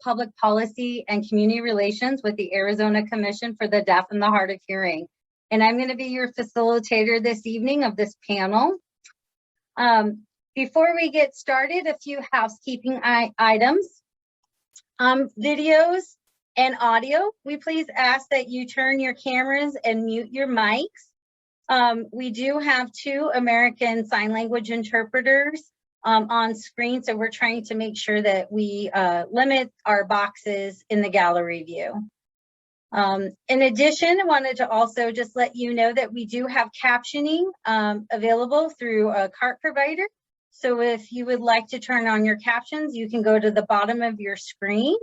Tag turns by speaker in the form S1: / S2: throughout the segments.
S1: Public Policy and Community Relations with the Arizona Commission for the Deaf and the Hard of Hearing. And I'm going to be your facilitator this evening of this panel. Before we get started, a few housekeeping items. Videos and audio, we please ask that you turn your cameras and mute your mics. We do have 2 American Sign Language interpreters on screen, so we're trying to make sure that we limit our boxes in the gallery view. In addition, I wanted to also just let you know that we do have captioning available through a CART provider. So if you would like to turn on your captions, you can go to the bottom of your screen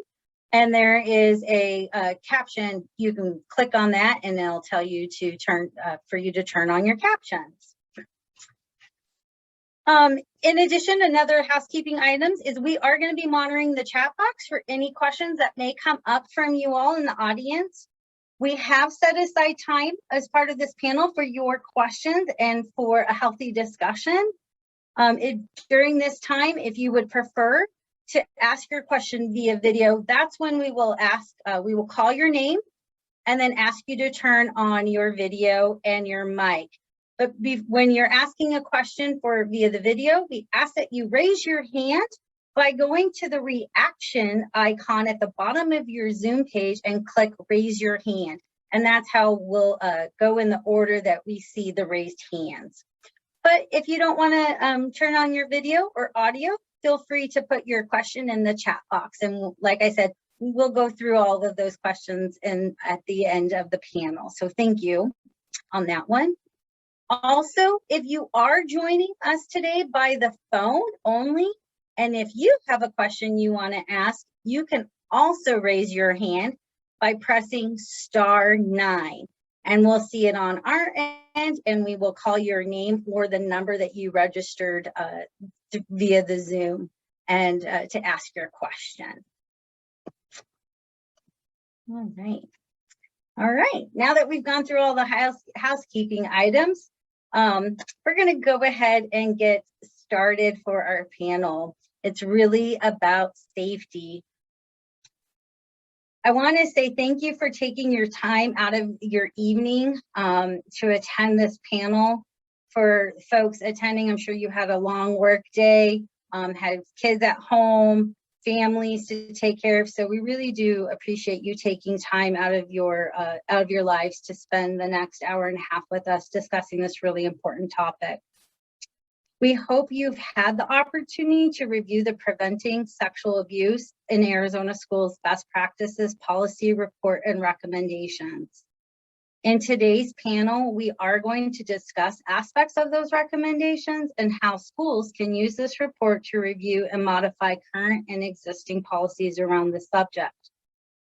S1: and there is a caption. You can click on that and it'll tell you to turn for you to turn on your captions. In addition, another housekeeping items is we are going to be monitoring the chat box for any questions that may come up from you all in the audience. We have set aside time as part of this panel for your questions and for a healthy discussion. During this time, if you would prefer to ask your question via video, that's when we will call your name and then ask you to turn on your video and your mic. But when you're asking a question via the video, we ask that you raise your hand by going to the reaction icon at the bottom of your Zoom page and click raise your hand. And that's how we'll go in the order that we see the raised hands. But if you don't want to turn on your video or audio, feel free to put your question in the chat box. And like I said, we'll go through all of those questions at the end of the panel. So thank you on that one. Also, if you are joining us today by the phone only, and if you have a question you want to ask, you can also raise your hand by pressing *9. And we'll see it on our end, and we will call your name or the number that you registered via the Zoom and to ask your question. All right. Now that we've gone through all the housekeeping items, we're going to go ahead and get started for our panel. It's really about safety. I want to say thank you for taking your time out of your evening to attend this panel. For folks attending, I'm sure you had a long work day, had kids at home, families to take care of. So we really do appreciate you taking time out of your lives to spend the next hour and a half with us discussing this really important topic. We hope you've had the opportunity to review the Preventing Sexual Abuse in Arizona Schools Best Practices Policy Report and Recommendations. In today's panel, we are going to discuss aspects of those recommendations and how schools can use this report to review and modify current and existing policies around the subject.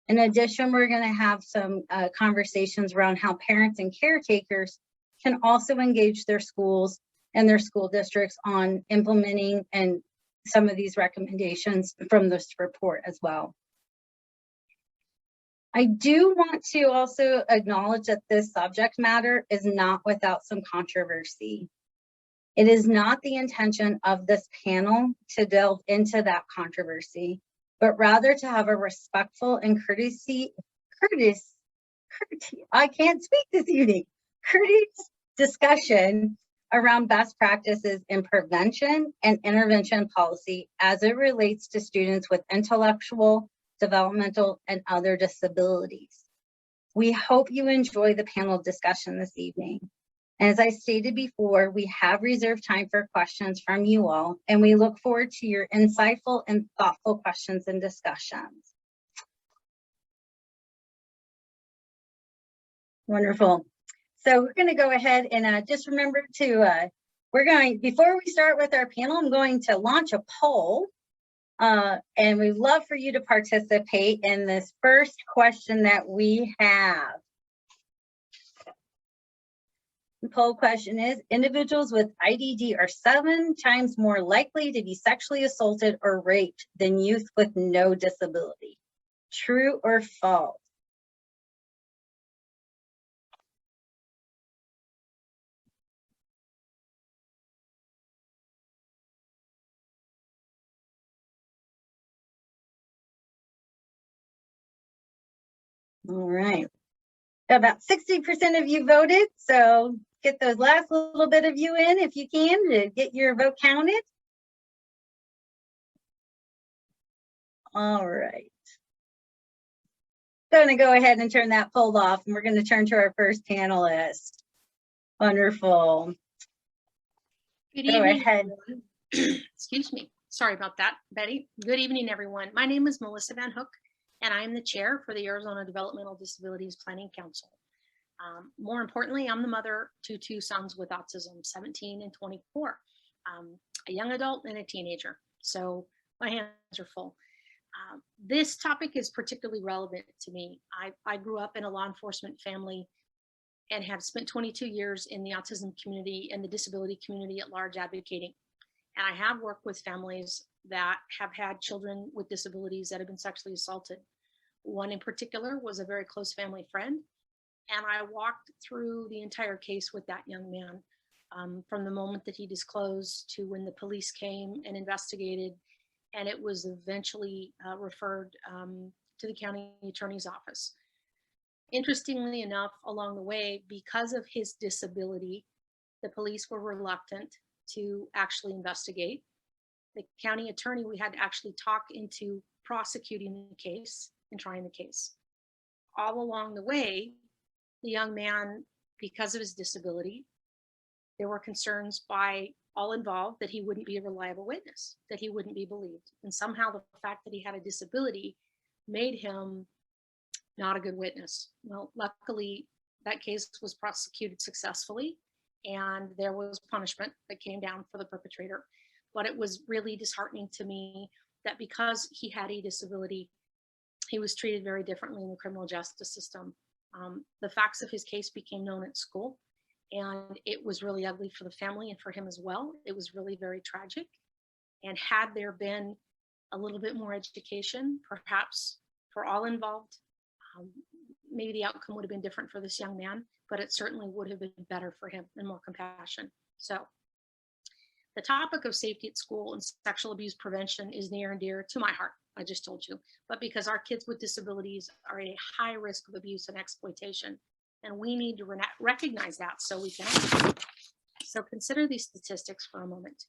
S1: In addition, we're going to have some conversations around how parents and caretakers can also engage their schools and their school districts on implementing and some of these recommendations from this report as well. I do want to also acknowledge that this subject matter is not without some controversy. It is not the intention of this panel to delve into that controversy, but rather to have a respectful and courteous discussion around best practices in prevention and intervention policy as it relates to students with intellectual, developmental, and other disabilities. We hope you enjoy the panel discussion this evening. And as I stated before, we have reserved time for questions from you all, and we look forward to your insightful and thoughtful questions and discussions. Wonderful. So we're going to go ahead and just remember to, before we start with our panel, I'm going to launch a poll. And we'd love for you to participate in this first question that we have. The poll question is, individuals with IDD are 7 times more likely to be sexually assaulted or raped than youth with no disability. True or false? All right. About 60% of you voted, so get those last little bit of you in if you can to get your vote counted. All right. Going to go ahead and turn that poll off, and we're going to turn to our first panelist. Wonderful.
S2: Good
S1: Go
S2: evening,
S1: ahead.
S2: Excuse me. Sorry about that, Betty. Good evening, everyone. My name is Melissa Van Hook, and I am the chair for the Arizona Developmental Disabilities Planning Council. More importantly, I'm the mother to two sons with autism, 17 and 24, a young adult and a teenager. So my hands are full. This topic is particularly relevant to me. I grew up in a law enforcement family and have spent 22 years in the autism community and the disability community at large advocating. And I have worked with families that have had children with disabilities that have been sexually assaulted. One in particular was a very close family friend. And I walked through the entire case with that young man, from the moment that he disclosed to when the police came and investigated. And it was eventually referred to the county attorney's office. Interestingly enough, along the way, because of his disability, the police were reluctant to actually investigate. The county attorney, we had to actually talk into prosecuting the case and trying the case. All along the way, the young man, because of his disability, there were concerns by all involved that he wouldn't be a reliable witness, that he wouldn't be believed. And somehow the fact that he had a disability made him not a good witness. Well, luckily, that case was prosecuted successfully, and there was punishment that came down for the perpetrator. But it was really disheartening to me that because he had a disability, he was treated very differently in the criminal justice system. The facts of his case became known at school, and it was really ugly for the family and for him as well. It was really very tragic. And had there been a little bit more education, perhaps for all involved, maybe the outcome would have been different for this young man, but it certainly would have been better for him and more compassion. So the topic of safety at school and sexual abuse prevention is near and dear to my heart, I just told you, but because our kids with disabilities are at a high risk of abuse and exploitation, and we need to recognize that so we can act. So consider these statistics for a moment.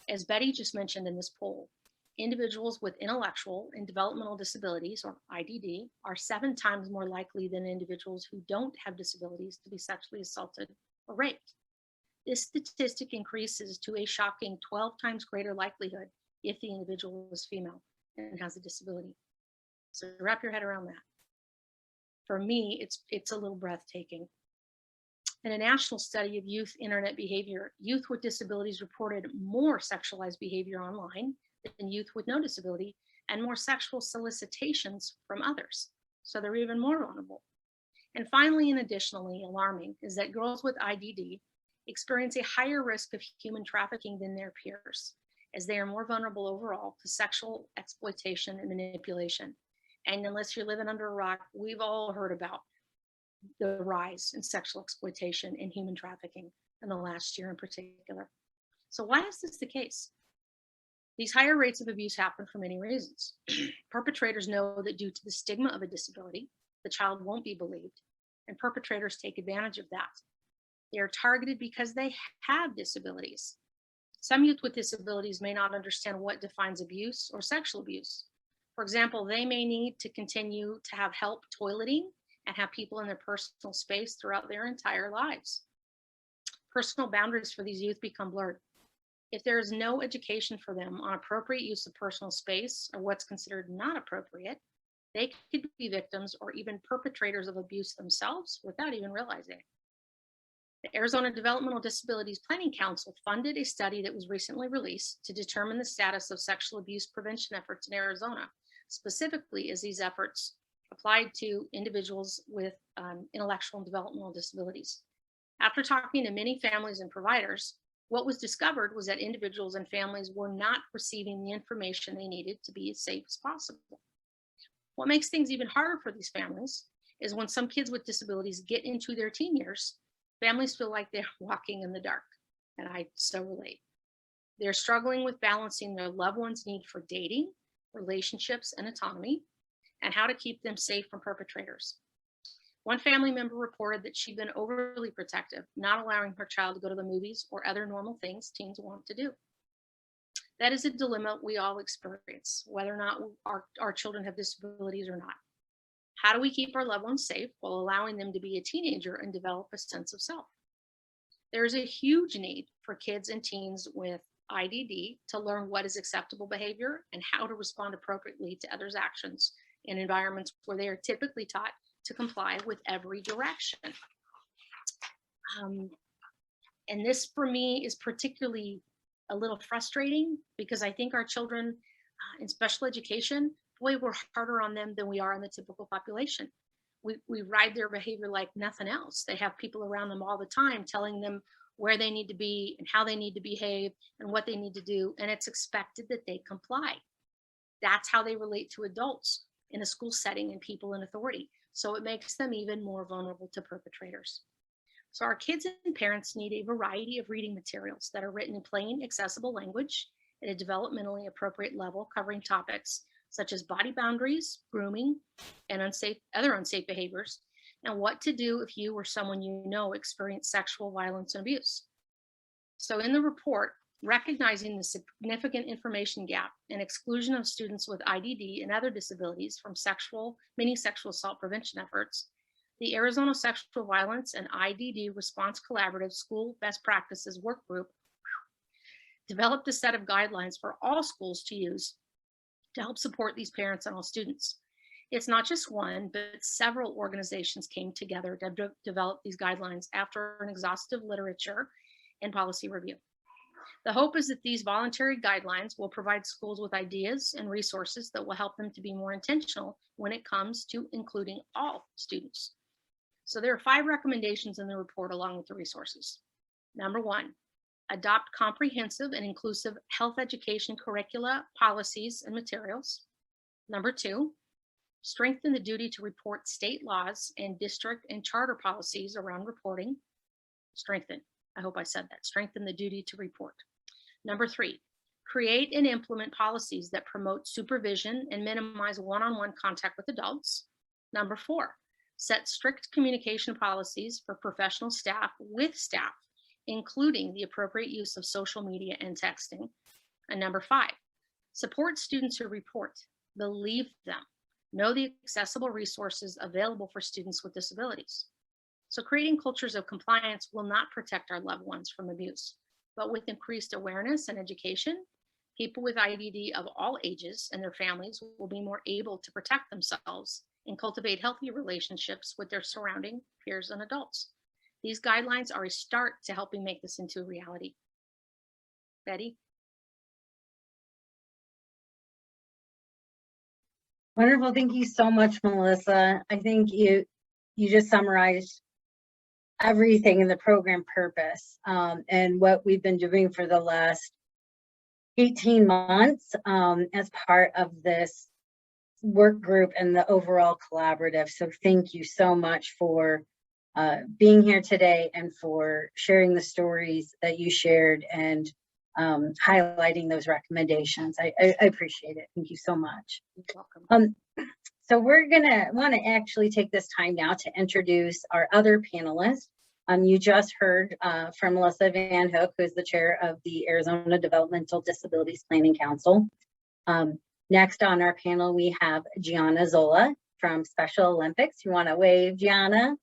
S2: As Betty just mentioned in this poll, individuals with intellectual and developmental disabilities, or IDD, are 7 times more likely than individuals who don't have disabilities to be sexually assaulted or raped. This statistic increases to a shocking 12 times greater likelihood if the individual is female and has a disability. So wrap your head around that. For me, it's a little breathtaking. In a national study of youth internet behavior, youth with disabilities reported more sexualized behavior online than youth with no disability, and more sexual solicitations from others. So they're even more vulnerable. And finally, and additionally alarming, is that girls with IDD experience a higher risk of human trafficking than their peers, as they are more vulnerable overall to sexual exploitation and manipulation. And unless you're living under a rock, we've all heard about the rise in sexual exploitation and human trafficking in the last year in particular. So why is this the case? These higher rates of abuse happen for many reasons. Perpetrators know that due to the stigma of a disability, the child won't be believed, and perpetrators take advantage of that. They are targeted because they have disabilities. Some youth with disabilities may not understand what defines abuse or sexual abuse. For example, they may need to continue to have help toileting and have people in their personal space throughout their entire lives. Personal boundaries for these youth become blurred. If there is no education for them on appropriate use of personal space or what's considered not appropriate, they could be victims or even perpetrators of abuse themselves without even realizing it. The Arizona Developmental Disabilities Planning Council funded a study that was recently released to determine the status of sexual abuse prevention efforts in Arizona, specifically as these efforts applied to individuals with intellectual and developmental disabilities. After talking to many families and providers, what was discovered was that individuals and families were not receiving the information they needed to be as safe as possible. What makes things even harder for these families is when some kids with disabilities get into their teen years, families feel like they're walking in the dark, and I so relate. They're struggling with balancing their loved ones' need for dating, relationships, and autonomy, and how to keep them safe from perpetrators. One family member reported that she'd been overly protective, not allowing her child to go to the movies or other normal things teens want to do. That is a dilemma we all experience, whether or not our children have disabilities or not. How do we keep our loved ones safe while allowing them to be a teenager and develop a sense of self? There is a huge need for kids and teens with IDD to learn what is acceptable behavior and how to respond appropriately to others' actions in environments where they are typically taught to comply with every direction. And this for me is particularly a little frustrating because I think our children in special education, boy, we're harder on them than we are on the typical population. We ride their behavior like nothing else. They have people around them all the time telling them where they need to be and how they need to behave and what they need to do. And it's expected that they comply. That's how they relate to adults in a school setting and people in authority. So it makes them even more vulnerable to perpetrators. So our kids and parents need a variety of reading materials that are written in plain, accessible language at a developmentally appropriate level, covering topics such as body boundaries, grooming, and other unsafe behaviors, and what to do if you or someone you know experienced sexual violence and abuse. So in the report, recognizing the significant information gap and exclusion of students with IDD and other disabilities from many sexual assault prevention efforts, the Arizona Sexual Violence and IDD Response Collaborative School Best Practices Work Group developed a set of guidelines for all schools to use to help support these parents and all students. It's not just one, but several organizations came together to develop these guidelines after an exhaustive literature and policy review. The hope is that these voluntary guidelines will provide schools with ideas and resources that will help them to be more intentional when it comes to including all students. So there are 5 recommendations in the report along with the resources. Number 1, adopt comprehensive and inclusive health education curricula, policies, and materials. Number 2, strengthen the duty to report state laws and district and charter policies around reporting. Strengthen, I hope I said that, strengthen the duty to report. Number 3, create and implement policies that promote supervision and minimize one-on-one contact with adults. Number 4, set strict communication policies for professional staff with staff, including the appropriate use of social media and texting. And number 5, support students who report, believe them, know the accessible resources available for students with disabilities. So creating cultures of compliance will not protect our loved ones from abuse, but with increased awareness and education, people with IDD of all ages and their families will be more able to protect themselves and cultivate healthy relationships with their surrounding peers and adults. These guidelines are a start to helping make this into a reality. Betty?
S1: Wonderful. Thank you so much, Melissa. I think you just summarized everything in the program purpose and what we've been doing for the last 18 months as part of this work group and the overall collaborative. So thank you so much for being here today and for sharing the stories that you shared and highlighting those recommendations. I appreciate it. Thank you so much.
S2: You're welcome.
S1: So we're gonna want to actually take this time now to introduce our other panelists. You just heard from Melissa Van Hook, who is the chair of the Arizona Developmental Disabilities Planning Council. Next on our panel, we have Gianna Zola from Special Olympics. You want to wave, Gianna?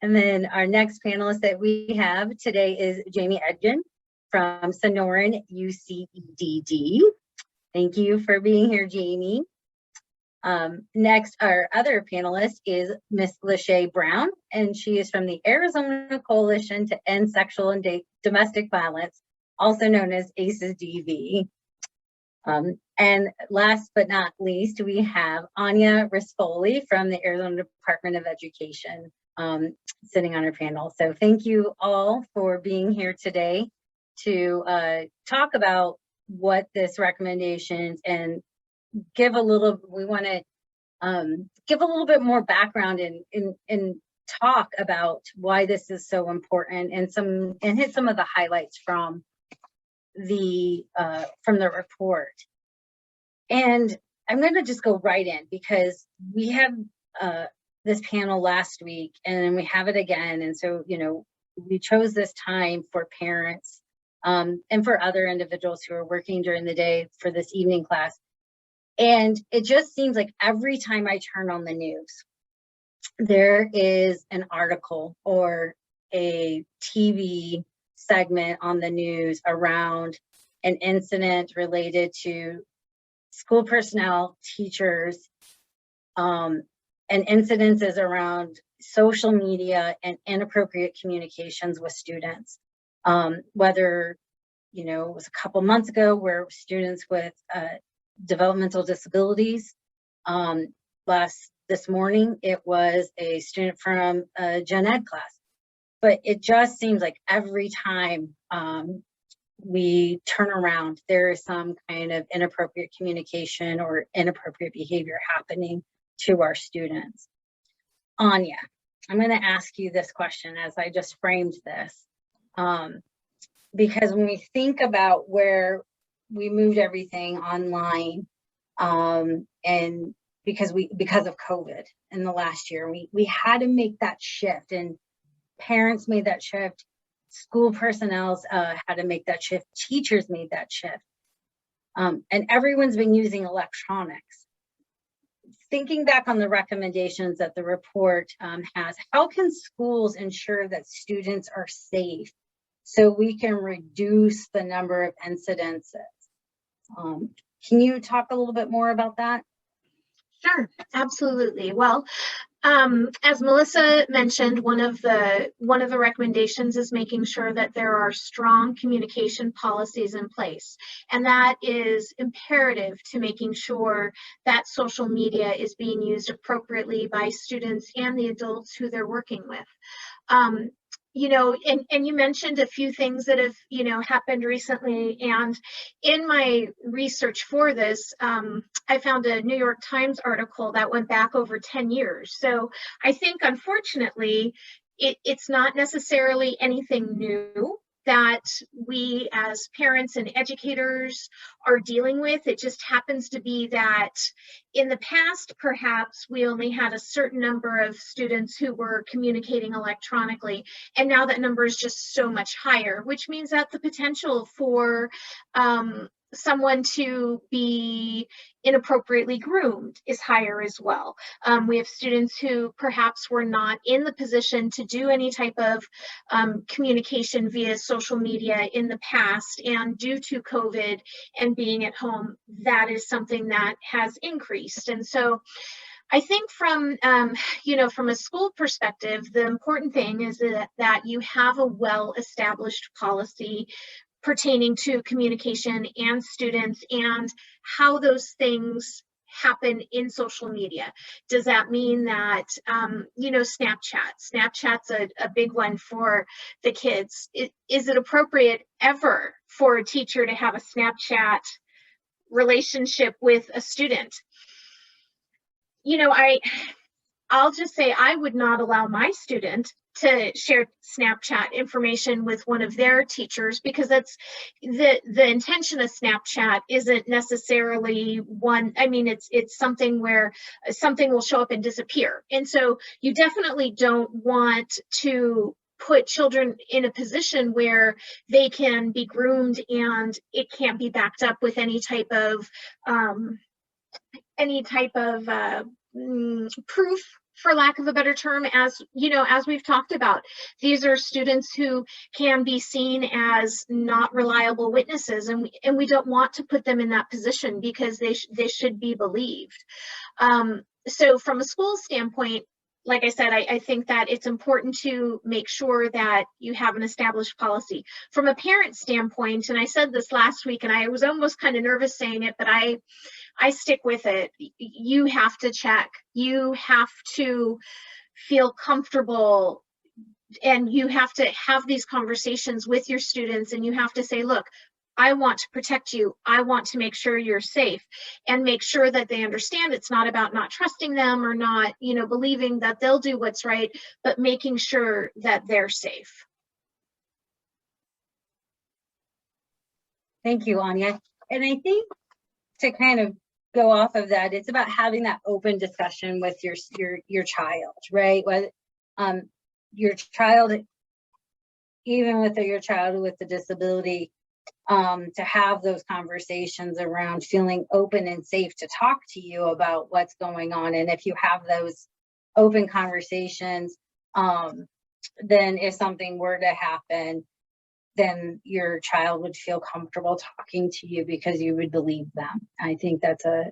S1: And then our next panelist that we have today is Jamie Edgin from Sonoran UCEDD. Thank you for being here, Jamie. Next, our other panelist is Miss Lachey Brown, and she is from the Arizona Coalition to End Sexual and Domestic Violence, also known as ACES-DV. And last but not least, we have Anya Rispoli from the Arizona Department of Education sitting on our panel. So thank you all for being here today to talk about what this recommendations and give a little, we want to give a little bit more background and talk about why this is so important and hit some of the highlights from the report. And I'm going to just go right in because we had this panel last week and then we have it again. And so, you know, we chose this time for parents and for other individuals who are working during the day for this evening class. And it just seems like every time I turn on the news, there is an article or a TV segment on the news around an incident related to school personnel, teachers, and incidences around social media and inappropriate communications with students. Whether, you know, it was a couple months ago where students with developmental disabilities, this morning, it was a student from a gen ed class. But it just seems like every time we turn around, there is some kind of inappropriate communication or inappropriate behavior happening to our students. Anya, I'm going to ask you this question as I just framed this. Because when we think about where we moved everything online, and because of COVID in the last year, we had to make that shift, and parents made that shift, school personnel had to make that shift, teachers made that shift, and everyone's been using electronics. Thinking back on the recommendations that the report has, how can schools ensure that students are safe so we can reduce the number of incidences? Can you talk a little bit more about that?
S3: Sure, absolutely. Well, as Melissa mentioned, one of the recommendations is making sure that there are strong communication policies in place, and that is imperative to making sure that social media is being used appropriately by students and the adults who they're working with. You know, and you mentioned a few things that have, you know, happened recently. And in my research for this, I found a New York Times article that went back over 10 years. So I think, unfortunately, it's not necessarily anything new that we as parents and educators are dealing with. It just happens to be that in the past, perhaps we only had a certain number of students who were communicating electronically, and now that number is just so much higher, which means that the potential for someone to be inappropriately groomed is higher as well. We have students who perhaps were not in the position to do any type of communication via social media in the past, and due to COVID and being at home, that is something that has increased. And so I think from, you know, from a school perspective, the important thing is that you have a well-established policy pertaining to communication and students and how those things happen in social media. Does that mean that, you know, Snapchat's a big one for the kids. Is it appropriate ever for a teacher to have a Snapchat relationship with a student? You know, I'll just say I would not allow my student to share Snapchat information with one of their teachers, because that's the intention of Snapchat isn't necessarily one. I mean, it's something where something will show up and disappear. And so you definitely don't want to put children in a position where they can be groomed and it can't be backed up with any type of proof, for lack of a better term. As you know, as we've talked about, these are students who can be seen as not reliable witnesses, and we don't want to put them in that position because they should be believed. So from a school standpoint, like I said, I think that it's important to make sure that you have an established policy. From a parent standpoint, and I said this last week, and I was almost kind of nervous saying it, but I stick with it. You have to check. You have to feel comfortable, and you have to have these conversations with your students, and you have to say, look, I want to protect you. I want to make sure you're safe, and make sure that they understand it's not about not trusting them or not, you know, believing that they'll do what's right, but making sure that they're safe.
S1: Thank you, Anya. And I think to kind of go off of that, it's about having that open discussion with your child, right? Whether your child, even with your child with the disability, to have those conversations around feeling open and safe to talk to you about what's going on. And if you have those open conversations, then if something were to happen, then your child would feel comfortable talking to you because you would believe them. I think that's a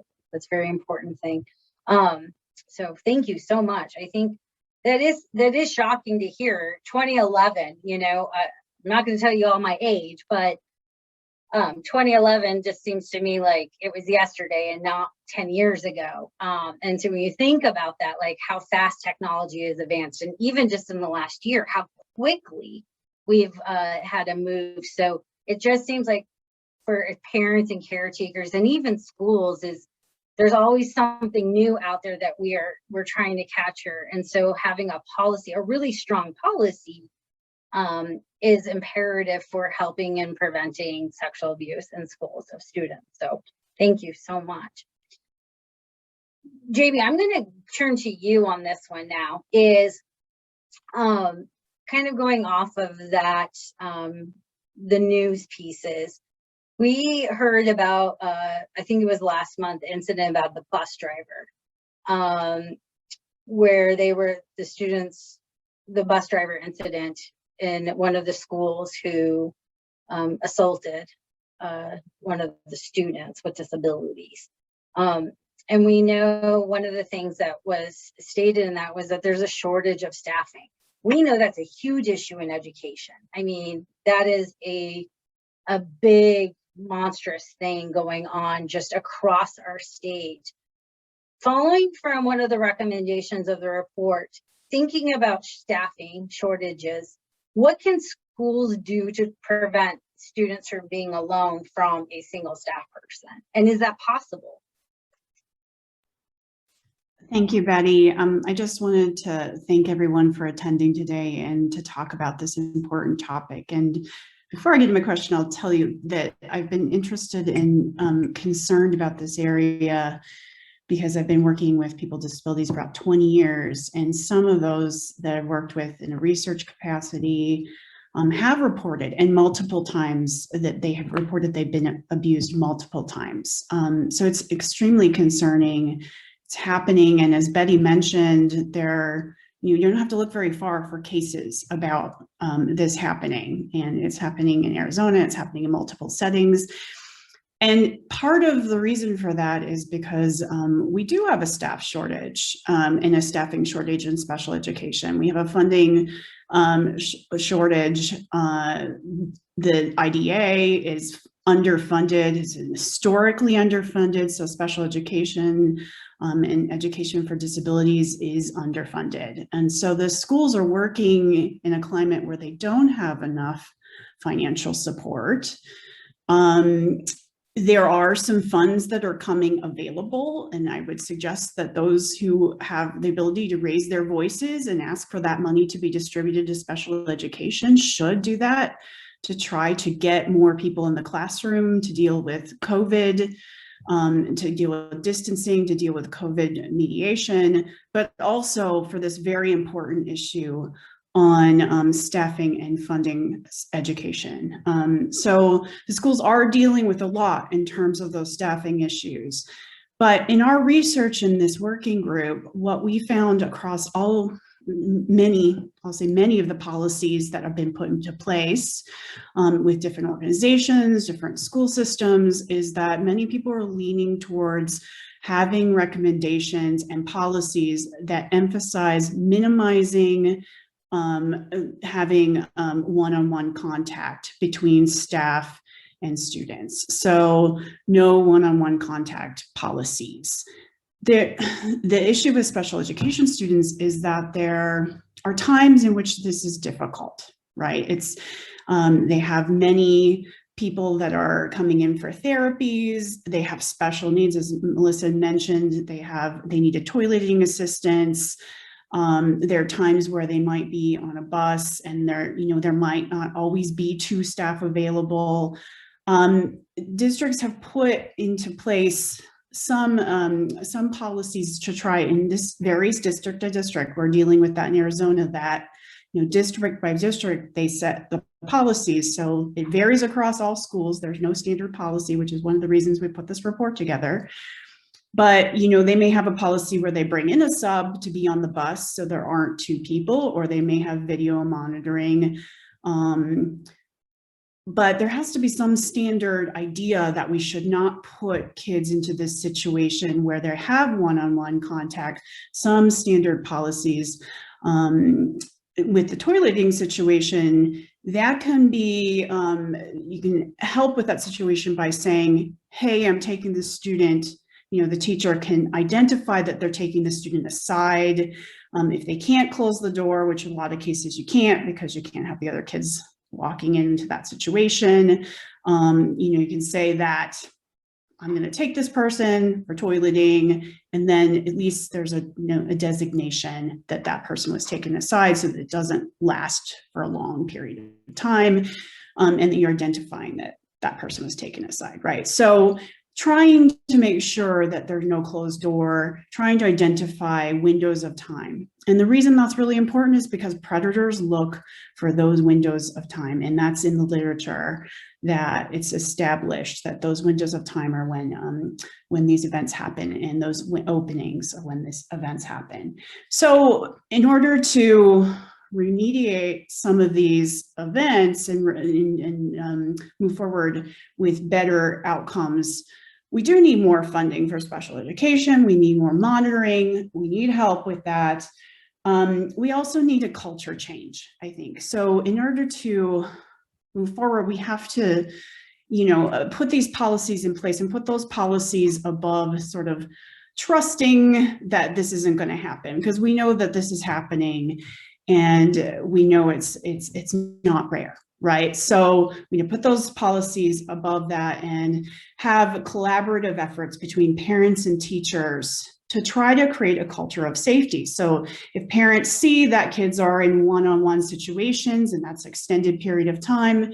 S1: very important thing. So thank you so much. I think that is shocking to hear. 2011, you know, I'm not going to tell you all my age, but 2011 just seems to me like it was yesterday and not 10 years ago. And so when you think about that, like how fast technology has advanced, and even just in the last year, how quickly we've had to move. So it just seems like for parents and caretakers and even schools, there's always something new out there that we're trying to capture. And so having a policy, a really strong policy, is imperative for helping and preventing sexual abuse in schools of students. So thank you so much. Jamie, I'm going to turn to you on this one now. Is kind of going off of that, the news pieces. We heard about, I think it was last month, incident about the bus driver, where the bus driver incident in one of the schools who assaulted one of the students with disabilities. And we know one of the things that was stated in that was that there's a shortage of staffing. We know that's a huge issue in education. I mean, that is a big, monstrous thing going on just across our state. Following from one of the recommendations of the report, thinking about staffing shortages, what can schools do to prevent students from being alone from a single staff person? And is that possible?
S4: Thank you, Betty. I just wanted to thank everyone for attending today and to talk about this important topic. And before I get to my question, I'll tell you that I've been interested and concerned about this area because I've been working with people with disabilities for about 20 years. And some of those that I've worked with in a research capacity have reported, and multiple times, that they have reported they've been abused multiple times. So it's extremely concerning. It's happening, and as Betty mentioned, you don't have to look very far for cases about this happening, and it's happening in Arizona. It's happening in multiple settings, and part of the reason for that is because we do have a staff shortage and a staffing shortage in special education. We have a funding shortage. The IDA is underfunded, is historically underfunded, so special education and education for disabilities is underfunded. And so the schools are working in a climate where they don't have enough financial support. There are some funds that are coming available, and I would suggest that those who have the ability to raise their voices and ask for that money to be distributed to special education should do that, to try to get more people in the classroom to deal with COVID, to deal with distancing, to deal with COVID mediation, but also for this very important issue on staffing and funding education. So the schools are dealing with a lot in terms of those staffing issues. But in our research in this working group, what we found across many of the policies that have been put into place with different organizations, different school systems, is that many people are leaning towards having recommendations and policies that emphasize minimizing having one-on-one contact between staff and students. So no one-on-one contact policies. The issue with special education students is that there are times in which this is difficult, right? They have many people that are coming in for therapies. They have special needs, as Melissa mentioned. They need a toileting assistance. There are times where they might be on a bus and there might not always be 2 staff available. Districts have put into place some policies to try, and this varies district to district. We're dealing with that in Arizona, that, you know, district by district, they set the policies. So it varies across all schools. There's no standard policy, which is one of the reasons we put this report together. But, you know, they may have a policy where they bring in a sub to be on the bus, so there aren't two people, or they may have video monitoring. But there has to be some standard idea that we should not put kids into this situation where they have one-on-one contact, some standard policies. With the toileting situation, that can be, you can help with that situation by saying, hey, I'm taking this student, you know, the teacher can identify that they're taking the student aside. If they can't close the door, which in a lot of cases you can't, because you can't have the other kids walking into that situation, you know, you can say that I'm going to take this person for toileting, and then at least there's a, you know, a designation that that person was taken aside, so that it doesn't last for a long period of time, and that you're identifying that that person was taken aside, right? So trying to make sure that there's no closed door, trying to identify windows of time. And the reason that's really important is because predators look for those windows of time, and that's in the literature, that it's established that those windows of time are when these events happen, and those openings are when these events happen. So in order to remediate some of these events and move forward with better outcomes, we do need more funding for special education. We need more monitoring. We need help with that. We also need a culture change, I think. So in order to move forward, we have to, you know, put these policies in place and put those policies above sort of trusting that this isn't going to happen, because we know that this is happening, and we know it's not rare. Right. So we need to put those policies above that and have collaborative efforts between parents and teachers to try to create a culture of safety. So if parents see that kids are in one-on-one situations and that's extended period of time,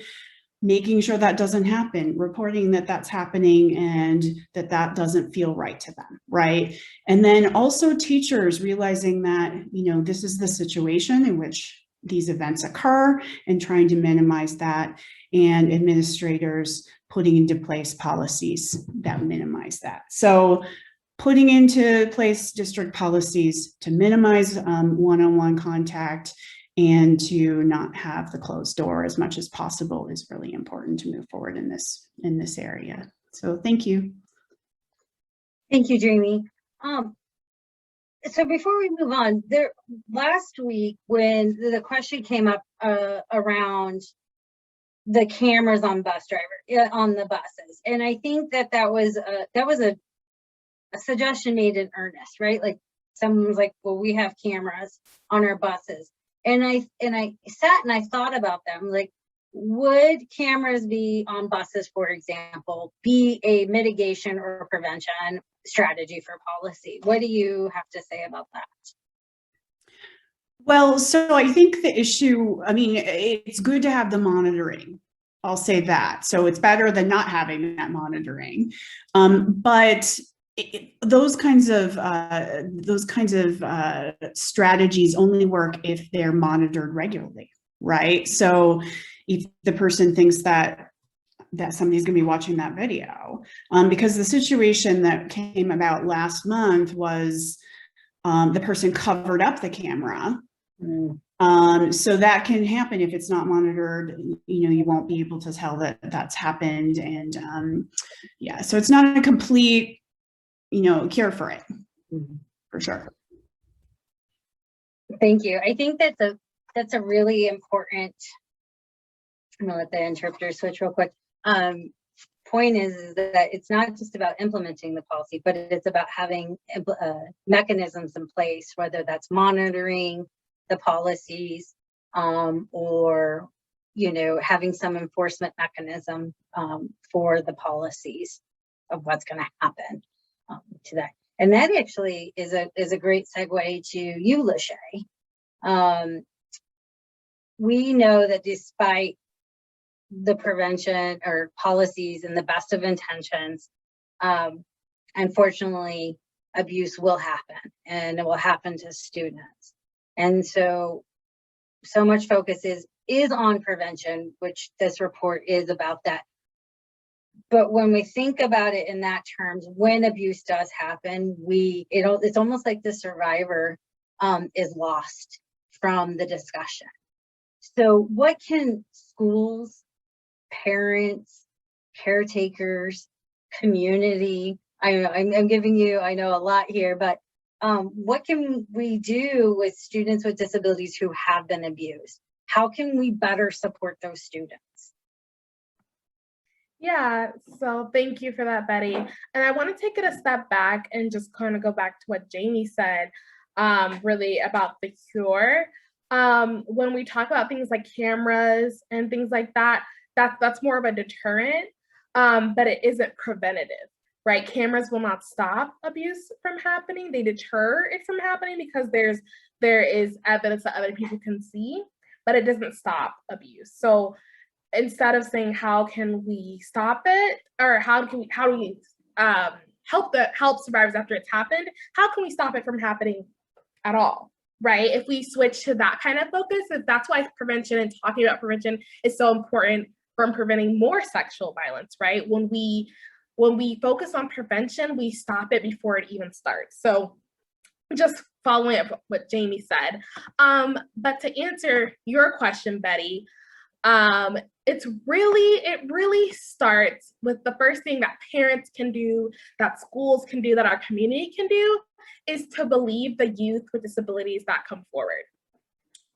S4: making sure that doesn't happen, reporting that that's happening and that that doesn't feel right to them, right? And then also teachers realizing that, you know, this is the situation in which these events occur, and trying to minimize that, and administrators putting into place policies that minimize that. So putting into place district policies to minimize one-on-one contact and to not have the closed door as much as possible is really important to move forward in this area. So thank you.
S1: Thank you, Jamie. So before we move on, last week when the question came up around the cameras on the buses, and I think that was a suggestion made in earnest, right? Like someone was like, "Well, we have cameras on our buses," and I sat and I thought about them, like, would cameras be on buses, for example, be a mitigation or prevention strategy for policy? What do you have to say about that?
S4: Well, so I think the issue, I mean, it's good to have the monitoring. I'll say that. So it's better than not having that monitoring. But those kinds of strategies only work if they're monitored regularly, right? So if the person thinks that somebody's going to be watching that video, because the situation that came about last month was the person covered up the camera. So that can happen if it's not monitored. You know, you won't be able to tell that that's happened, and yeah, so it's not a complete, you know, cure for it, for sure.
S1: Thank you. I think that's a really important. I'm gonna let the interpreter switch real quick. Point is that it's not just about implementing the policy, but it's about having mechanisms in place, whether that's monitoring the policies, or, you know, having some enforcement mechanism for the policies of what's going to happen to that. And that actually is a great segue to you, Lachey. We know that despite the prevention or policies and the best of intentions, unfortunately, abuse will happen, and it will happen to students. And so much focus is on prevention, which this report is about that. But when we think about it in that terms, when abuse does happen, it's almost like the survivor is lost from the discussion. So what can schools, parents, caretakers, community, I'm giving you, I know a lot here, but what can we do with students with disabilities who have been abused? How can we better support those students?
S5: Yeah, so thank you for that, Betty. And I want to take it a step back and just kind of go back to what Jamie said, really about the cure. When we talk about things like cameras and things like that, that's more of a deterrent, but it isn't preventative, right? Cameras will not stop abuse from happening. They deter it from happening because there is evidence that other people can see, but it doesn't stop abuse. So instead of saying how can we stop it, or how do we help survivors after it's happened, how can we stop it from happening at all, right? If we switch to that kind of focus, if that's why prevention and talking about prevention is so important from preventing more sexual violence, right? When we focus on prevention, we stop it before it even starts. So just following up what Jamie said. But to answer your question, Betty, it really starts with the first thing that parents can do, that schools can do, that our community can do, is to believe the youth with disabilities that come forward.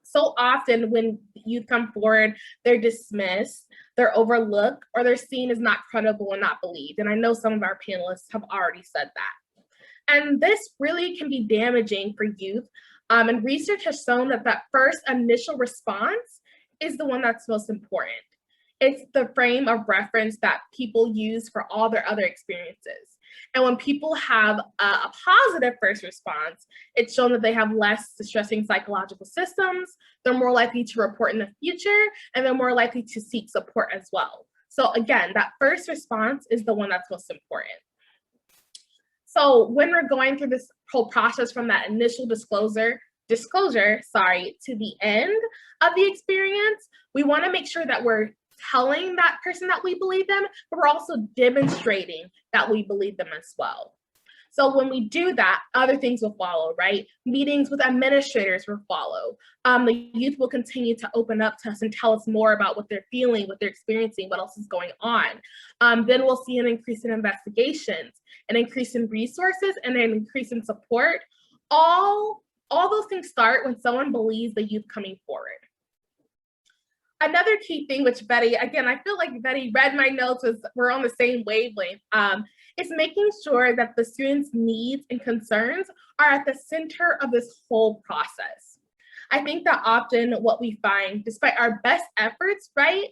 S5: So often when youth come forward, they're dismissed, they're overlooked, or they're seen as not credible and not believed. And I know some of our panelists have already said that. And this really can be damaging for youth. And research has shown that first initial response is the one that's most important. It's the frame of reference that people use for all their other experiences. And when people have a positive first response, it's shown that they have less distressing psychological systems, they're more likely to report in the future, and they're more likely to seek support as well. So again, that first response is the one that's most important. So when we're going through this whole process from that initial disclosure, to the end of the experience, we want to make sure that we're telling that person that we believe them, but we're also demonstrating that we believe them as well. So when we do that, other things will follow, right? Meetings with administrators will follow. The youth will continue to open up to us and tell us more about what they're feeling, what they're experiencing, what else is going on. Then we'll see an increase in investigations, an increase in resources, and an increase in support. All those things start when someone believes the youth coming forward. Another key thing, which Betty, again, I feel like Betty read my notes, we're on the same wavelength, is making sure that the students' needs and concerns are at the center of this whole process. I think that often what we find, despite our best efforts, right,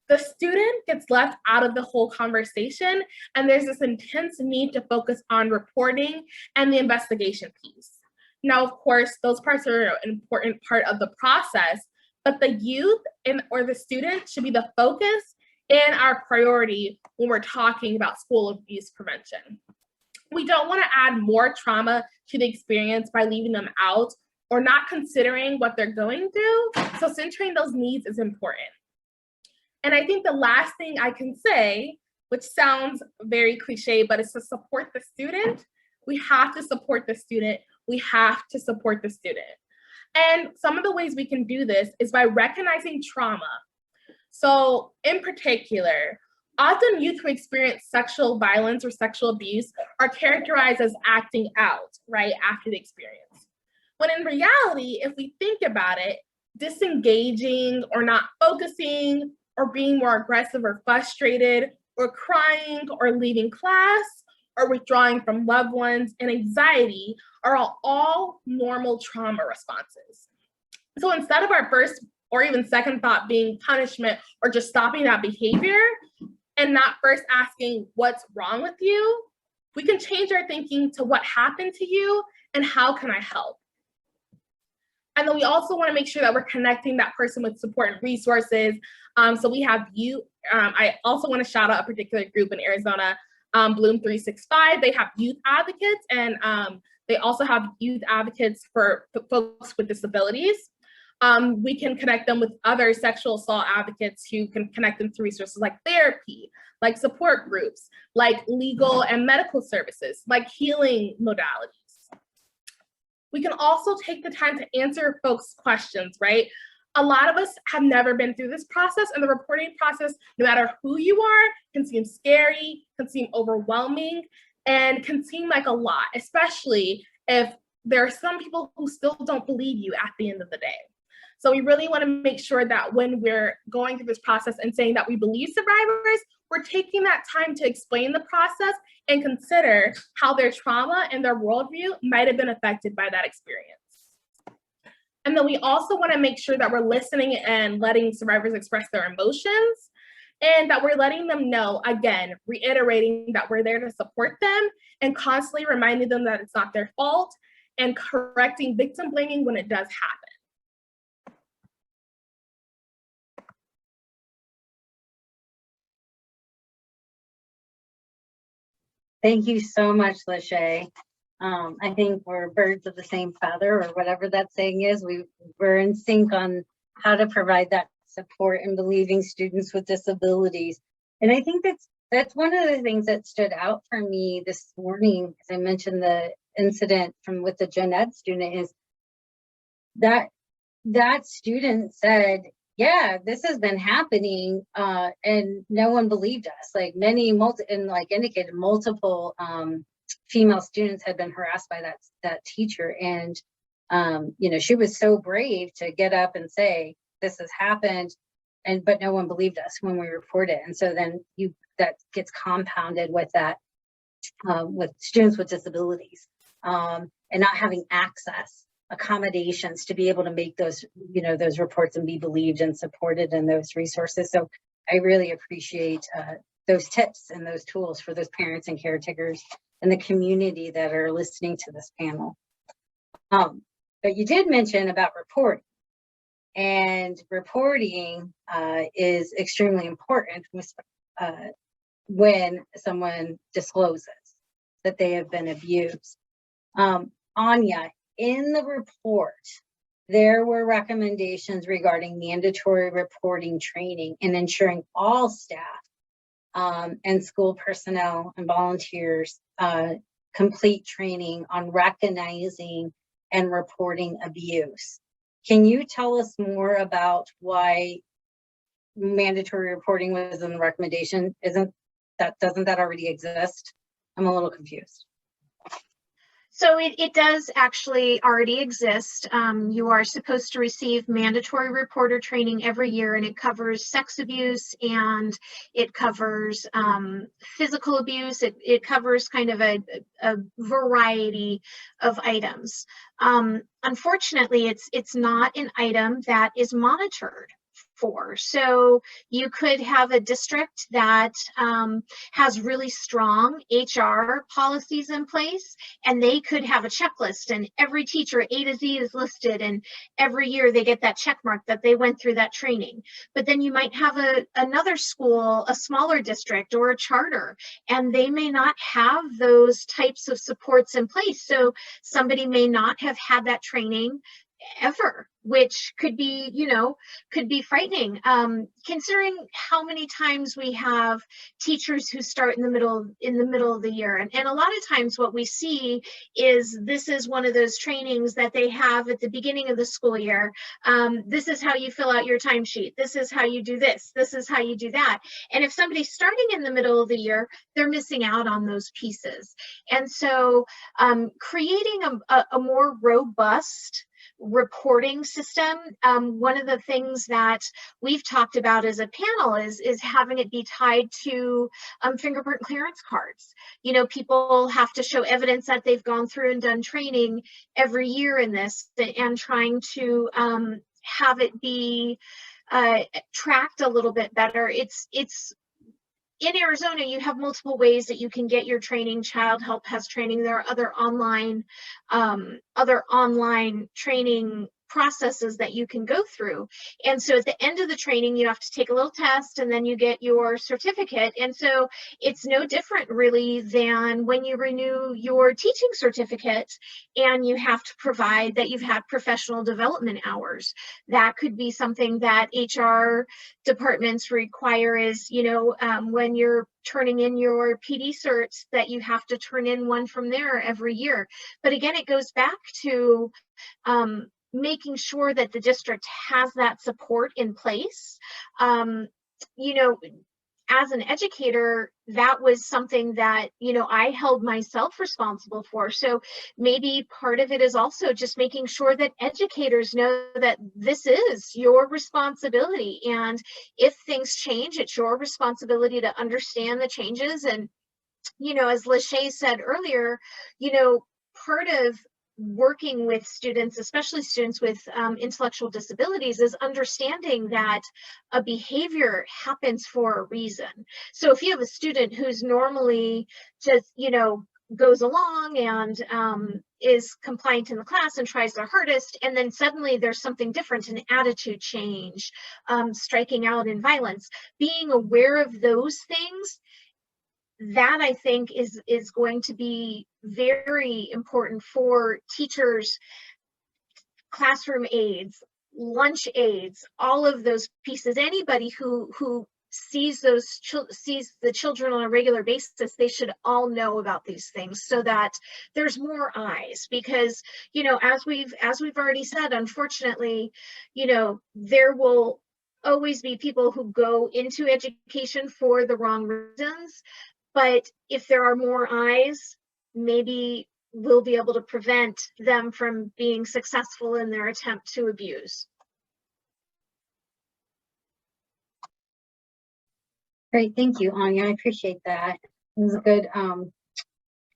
S5: the student gets left out of the whole conversation, and there's this intense need to focus on reporting and the investigation piece. Now, of course, those parts are an important part of the process, but the youth or the student should be the focus and our priority when we're talking about school abuse prevention. We don't want to add more trauma to the experience by leaving them out or not considering what they're going through. So centering those needs is important. And I think the last thing I can say, which sounds very cliche, but it's to support the student. We have to support the student. We have to support the student. And some of the ways we can do this is by recognizing trauma. So in particular, often youth who experience sexual violence or sexual abuse are characterized as acting out, right, after the experience. When in reality, if we think about it, disengaging or not focusing or being more aggressive or frustrated or crying or leaving class or withdrawing from loved ones and anxiety are all normal trauma responses. So instead of our first or even second thought being punishment or just stopping that behavior and not first asking what's wrong with you, we can change our thinking to what happened to you and how can I help? And then we also want to make sure that we're connecting that person with support and resources. So we have you. I also want to shout out a particular group in Arizona Bloom 365, they have youth advocates, and they also have youth advocates for folks with disabilities. We can connect them with other sexual assault advocates who can connect them to resources like therapy, like support groups, like legal and medical services, like healing modalities. We can also take the time to answer folks' questions, right? A lot of us have never been through this process, and the reporting process, no matter who you are, can seem scary, can seem overwhelming, and can seem like a lot, especially if there are some people who still don't believe you at the end of the day. So we really want to make sure that when we're going through this process and saying that we believe survivors, we're taking that time to explain the process and consider how their trauma and their worldview might have been affected by that experience. And then we also want to make sure that we're listening and letting survivors express their emotions, and that we're letting them know, again, reiterating that we're there to support them and constantly reminding them that it's not their fault and correcting victim blaming when it does happen.
S1: Thank you so much, Lachey. I think we're birds of the same feather, or whatever that saying is. We're in sync on how to provide that support in believing students with disabilities. And I think that's one of the things that stood out for me this morning, as I mentioned the incident with the gen ed student, is that student said, yeah, this has been happening, and no one believed us. Like indicated, multiple female students had been harassed by that teacher, and she was so brave to get up and say this has happened, but no one believed us when we reported. And so then that gets compounded with that with students with disabilities, and not having accommodations to be able to make those reports and be believed and supported in those resources. So I really appreciate those tips and those tools for those parents and caretakers and the community that are listening to this panel. But you did mention about reporting, and reporting is extremely important when someone discloses that they have been abused. Anya, in the report, there were recommendations regarding mandatory reporting training and ensuring all staff and school personnel and volunteers complete training on recognizing and reporting abuse. Can you tell us more about why mandatory reporting was in the recommendation? Doesn't that already exist? I'm a little confused.
S3: So it does actually already exist. You are supposed to receive mandatory reporter training every year, and it covers sex abuse, and it covers physical abuse. It covers kind of a variety of items. Unfortunately, it's not an item that is monitored for. So you could have a district that has really strong HR policies in place, and they could have a checklist, and every teacher A to Z is listed, and every year they get that check mark that they went through that training. But then you might have another school, a smaller district or a charter, and they may not have those types of supports in place. So somebody may not have had that training ever, which could be frightening, considering how many times we have teachers who start in the middle of the year. And a lot of times what we see is this is one of those trainings that they have at the beginning of the school year. This is how you fill out your timesheet. This is how you do this. This is how you do that. And if somebody's starting in the middle of the year, they're missing out on those pieces. And so creating a more robust reporting system. One of the things that we've talked about as a panel is having it be tied to fingerprint clearance cards. People have to show evidence that they've gone through and done training every year in this, and trying to have it be tracked a little bit better. It's in Arizona, you have multiple ways that you can get your training. Child Help has training. There are other online other online training processes that you can go through. And so at the end of the training, you have to take a little test and then you get your certificate. And so it's no different really than when you renew your teaching certificate and you have to provide that you've had professional development hours. That could be something that HR departments require is, when you're turning in your PD certs, that you have to turn in one from there every year. But again, it goes back to making sure that the district has that support in place. As an educator, that was something that, I held myself responsible for. So maybe part of it is also just making sure that educators know that this is your responsibility. And if things change, it's your responsibility to understand the changes. And, as Lachey said earlier, part of working with students, especially students with intellectual disabilities, is understanding that a behavior happens for a reason. So if you have a student who's normally just, goes along and is compliant in the class and tries their hardest, and then suddenly there's something different, an attitude change, striking out in violence, being aware of those things, that I think is going to be very important for teachers, classroom aides, lunch aides, all of those pieces. Anybody who sees sees the children on a regular basis, they should all know about these things so that there's more eyes. Because as we've already said, unfortunately, there will always be people who go into education for the wrong reasons. But if there are more eyes, maybe we'll be able to prevent them from being successful in their attempt to abuse.
S1: Great, thank you, Anya. I appreciate that. It was good.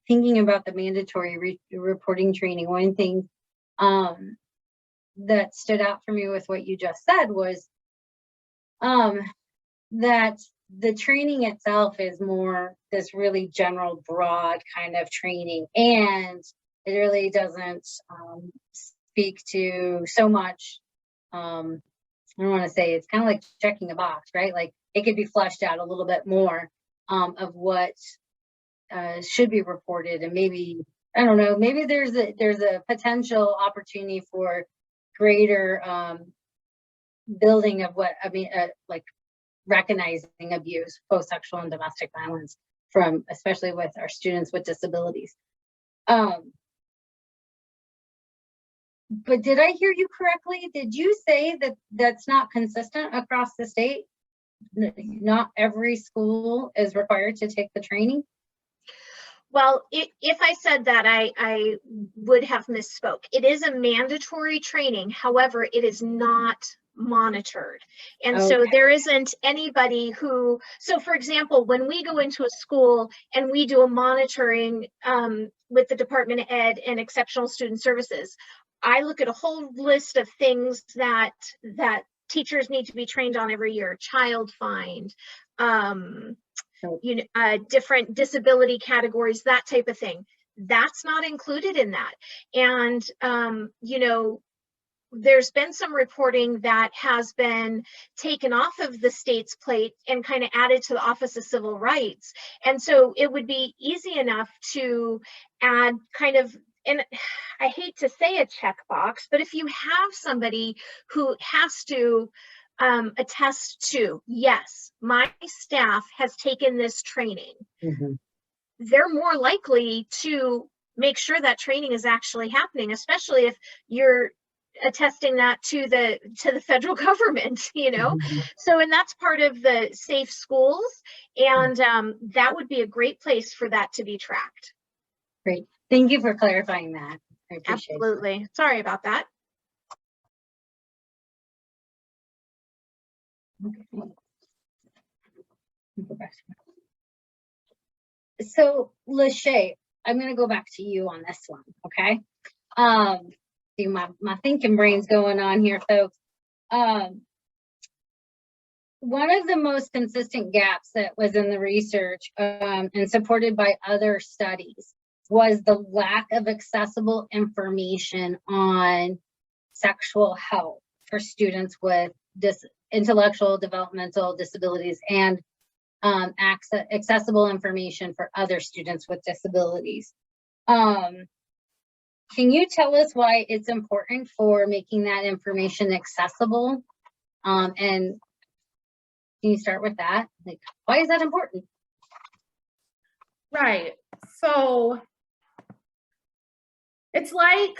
S1: Thinking about the mandatory reporting training, one thing that stood out for me with what you just said was that the training itself is more this really general, broad kind of training, and it really doesn't speak to so much. I don't want to say, it's kind of like checking a box, right? Like it could be fleshed out a little bit more of what should be reported, and maybe, I don't know, maybe there's a potential opportunity for greater building of what, like recognizing abuse, both sexual and domestic violence, from especially with our students with disabilities. But did I hear you correctly? Did you say that that's not consistent across the state? Not every school is required to take the training?
S3: Well, if I said that, I would have misspoke. It is a mandatory training. However, it is not monitored. And
S1: Okay.
S3: So there isn't anybody who, so for example, when we go into a school and we do a monitoring with the Department of Ed and Exceptional Student Services, I look at a whole list of things that teachers need to be trained on every year: child find, different disability categories, that type of thing. That's not included in that. And, there's been some reporting that has been taken off of the state's plate and kind of added to the Office of Civil Rights. And so it would be easy enough to add kind of, and I hate to say a checkbox, but if you have somebody who has to attest to, yes, my staff has taken this training, they're more likely to make sure that training is actually happening, especially if you're attesting that to the federal government, So, and that's part of the safe schools, and that would be a great place for that to be tracked.
S1: Great, thank you for clarifying that. I appreciate
S3: Absolutely.
S1: That.
S3: Sorry about that.
S1: Okay. So, Lachey, I'm going to go back to you on this one, okay? See, my thinking brain's going on here, folks. One of the most consistent gaps that was in the research and supported by other studies was the lack of accessible information on sexual health for students with intellectual developmental disabilities, and accessible information for other students with disabilities. Can you tell us why it's important for making that information accessible? And can you start with that? Like, why is that important?
S5: Right. So it's like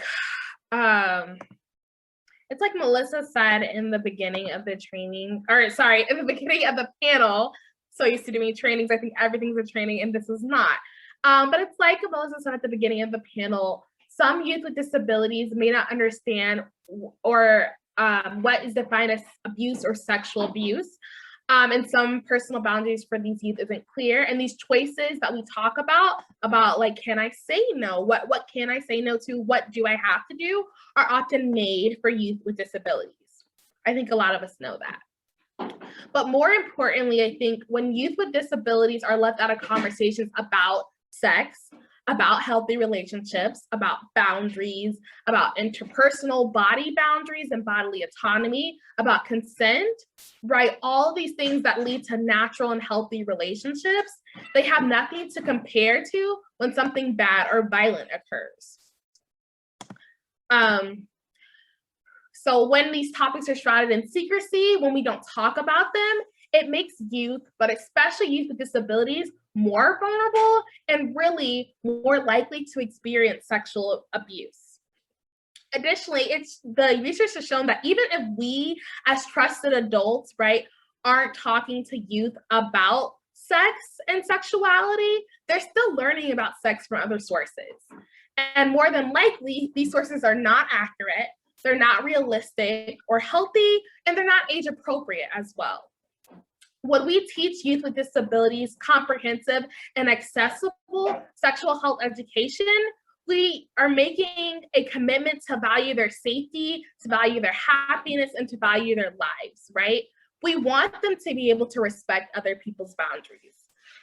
S5: Melissa said in the beginning of the training, or sorry, in the beginning of the panel. So used to doing trainings, I think everything's a training, and this is not. But it's like Melissa said at the beginning of the panel, some youth with disabilities may not understand or what is defined as abuse or sexual abuse. And some personal boundaries for these youth isn't clear. And these choices that we talk about like, can I say no? What can I say no to? What do I have to do? Are often made for youth with disabilities. I think a lot of us know that. But more importantly, I think when youth with disabilities are left out of conversations about sex, about healthy relationships, about boundaries, about interpersonal body boundaries and bodily autonomy, about consent, right? All these things that lead to natural and healthy relationships, they have nothing to compare to when something bad or violent occurs. So when these topics are shrouded in secrecy, when we don't talk about them, it makes youth, but especially youth with disabilities, more vulnerable and really more likely to experience sexual abuse. Additionally, the research has shown that even if we as trusted adults, right, aren't talking to youth about sex and sexuality, they're still learning about sex from other sources. And more than likely, these sources are not accurate, they're not realistic or healthy, and they're not age appropriate as well. When we teach youth with disabilities comprehensive and accessible sexual health education, we are making a commitment to value their safety, to value their happiness, and to value their lives, right? We want them to be able to respect other people's boundaries.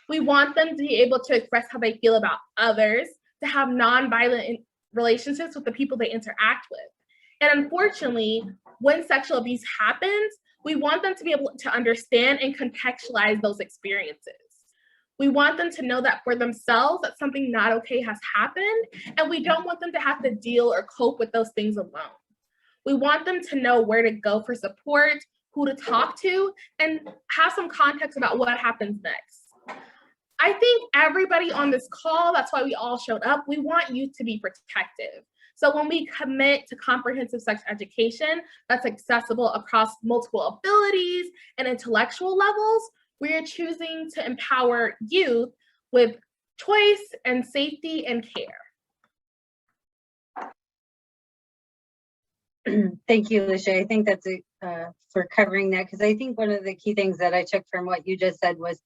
S5: We want them to be able to express how they feel about others, to have nonviolent relationships with the people they interact with. And unfortunately, when sexual abuse happens, we want them to be able to understand and contextualize those experiences. We want them to know that for themselves, that something not okay has happened, and we don't want them to have to deal or cope with those things alone. We want them to know where to go for support, who to talk to, and have some context about what happens next. I think everybody on this call, that's why we all showed up, we want youth to be protective. So when we commit to comprehensive sex education that's accessible across multiple abilities and intellectual levels, we are choosing to empower youth with choice and safety and care.
S1: Thank you, Lachey. I think that's for covering that, because I think one of the key things that I took from what you just said was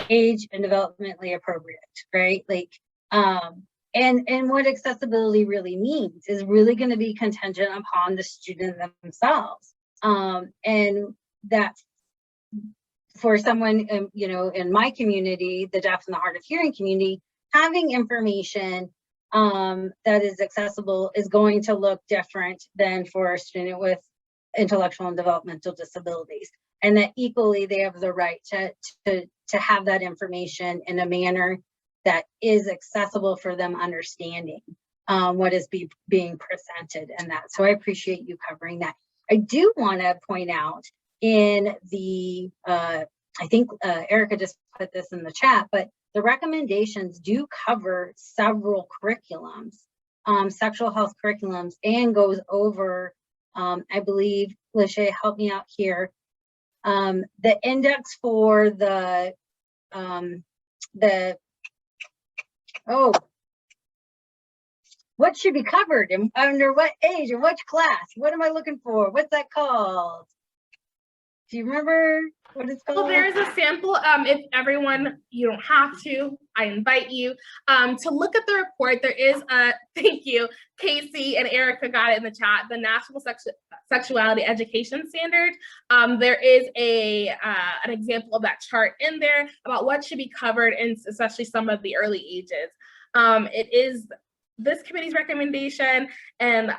S1: age and developmentally appropriate, right? Like, and what accessibility really means is really going to be contingent upon the student themselves. And that's for someone, you know, in my community, the deaf and the hard of hearing community, having information that is accessible is going to look different than for a student with intellectual and developmental disabilities. And that equally they have the right to have that information in a manner that is accessible for them understanding what is being presented and that. So I appreciate you covering that. I do want to point out in the, I think Erica just put this in the chat, but the recommendations do cover several curriculums, sexual health curriculums, and goes over, I believe, Lachey, help me out here, the index for what should be covered and under what age or which class? What am I looking for? What's that called? Do you remember what it's called?
S5: Well, there's a sample. If everyone, you don't have to, I invite you to look at the report. There is a, thank you, Casey and Erica got it in the chat, the National Sexuality Education Standard. There is an example of that chart in there about what should be covered in especially some of the early ages. It is this committee's recommendation, and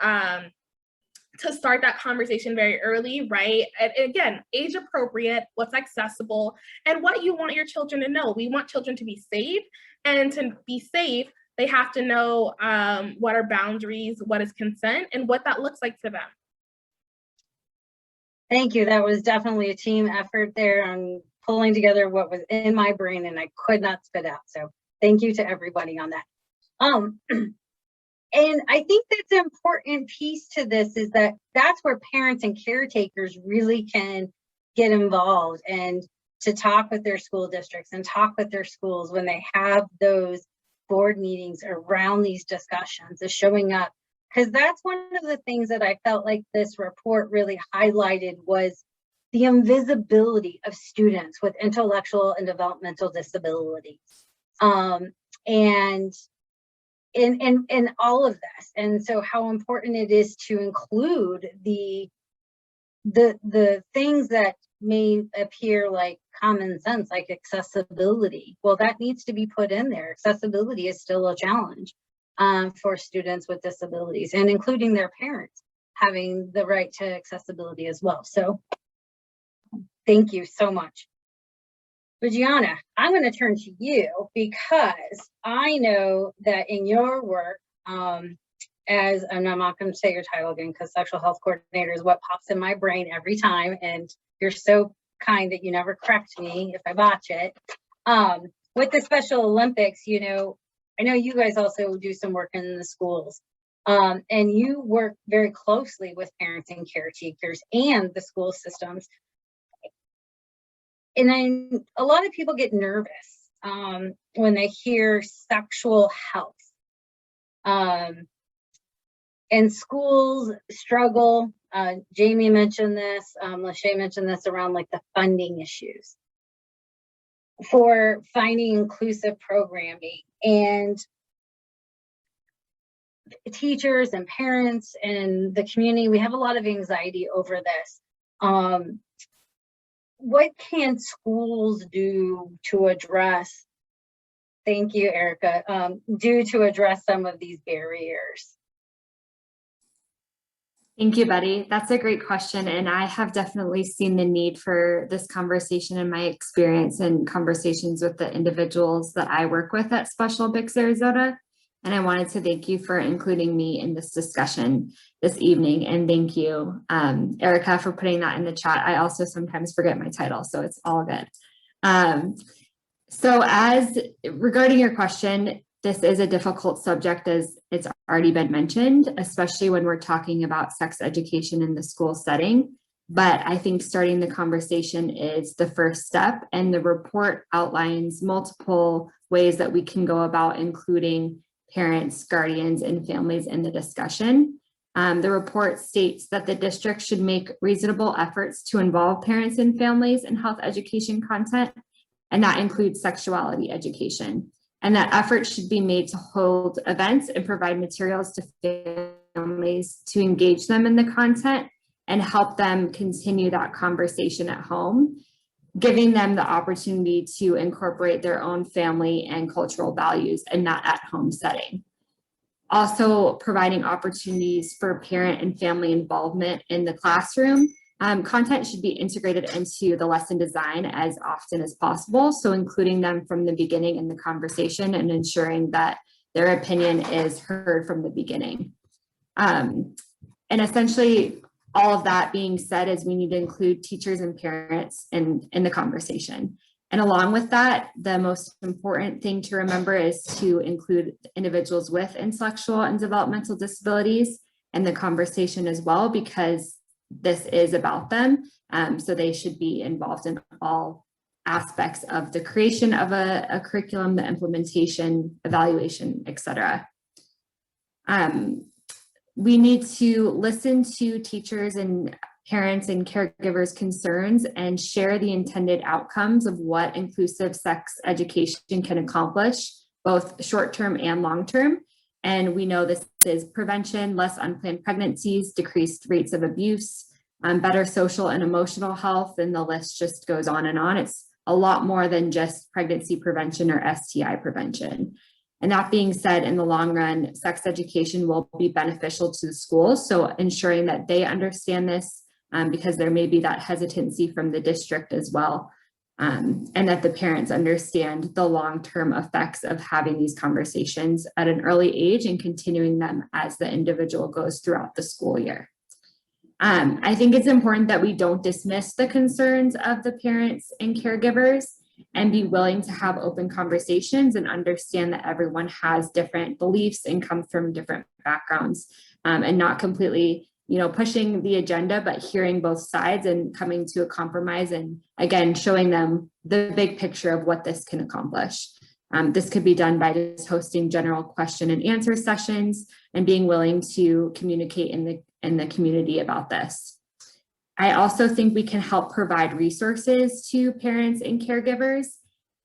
S5: to start that conversation very early, right? And again, age appropriate, what's accessible, and what you want your children to know. We want children to be safe, and to be safe, they have to know what are boundaries, what is consent, and what that looks like for them.
S1: Thank you. That was definitely a team effort there on pulling together what was in my brain and I could not spit out. So thank you to everybody on that. And I think that's an important piece to this is that that's where parents and caretakers really can get involved and to talk with their school districts and talk with their schools when they have those board meetings around these discussions, is showing up. Because that's one of the things that I felt like this report really highlighted was the invisibility of students with intellectual and developmental disabilities. And in all of this, and so how important it is to include the things that may appear like common sense, like accessibility. Well, that needs to be put in there. Accessibility is still a challenge for students with disabilities, and including their parents having the right to accessibility as well. So thank you so much. Gianna, I'm going to turn to you because I know that in your work, as, and I'm not going to say your title again because sexual health coordinator is what pops in my brain every time, and you're so kind that you never correct me if I botch it. With the Special Olympics, you know, I know you guys also do some work in the schools, and you work very closely with parents and caretakers and the school systems. And then a lot of people get nervous when they hear sexual health. And schools struggle. Jamie mentioned this, Lachey mentioned this around like the funding issues for finding inclusive programming, and teachers and parents and the community, we have a lot of anxiety over this. What can schools do to address, thank you, Erica, do to address some of these barriers?
S6: Thank you, Betty. That's a great question. And I have definitely seen the need for this conversation in my experience and conversations with the individuals that I work with at Special Olympics Arizona. And I wanted to thank you for including me in this discussion this evening. And thank you, Erica, for putting that in the chat. I also sometimes forget my title, so it's all good. So as regarding your question, this is a difficult subject, as it's already been mentioned, especially when we're talking about sex education in the school setting. But I think starting the conversation is the first step, and the report outlines multiple ways that we can go about including parents, guardians, and families in the discussion. The report states that the district should make reasonable efforts to involve parents and families in health education content, and that includes sexuality education. And that effort should be made to hold events and provide materials to families to engage them in the content and help them continue that conversation at home, giving them the opportunity to incorporate their own family and cultural values in that at-home setting. Also providing opportunities for parent and family involvement in the classroom. Content should be integrated into the lesson design as often as possible. So including them from the beginning in the conversation and ensuring that their opinion is heard from the beginning. And essentially all of that being said is we need to include teachers and parents in the conversation. And along with that, the most important thing to remember is to include individuals with intellectual and developmental disabilities in the conversation as well, because this is about them. So they should be involved in all aspects of the creation of a curriculum, the implementation, evaluation, etc. We need to listen to teachers and parents and caregivers' concerns and share the intended outcomes of what inclusive sex education can accomplish, both short-term and long-term. And we know this is prevention, less unplanned pregnancies, decreased rates of abuse, better social and emotional health, and the list just goes on and on. It's a lot more than just pregnancy prevention or STI prevention. And that being said, in the long run, sex education will be beneficial to the schools. So ensuring that they understand this, because there may be that hesitancy from the district as well. And that the parents understand the long-term effects of having these conversations at an early age and continuing them as the individual goes throughout the school year. I think it's important that we don't dismiss the concerns of the parents and caregivers and be willing to have open conversations and understand that everyone has different beliefs and come from different backgrounds, and not completely, pushing the agenda, but hearing both sides and coming to a compromise, and again, showing them the big picture of what this can accomplish. This could be done by just hosting general question and answer sessions and being willing to communicate in the community about this. I also think we can help provide resources to parents and caregivers,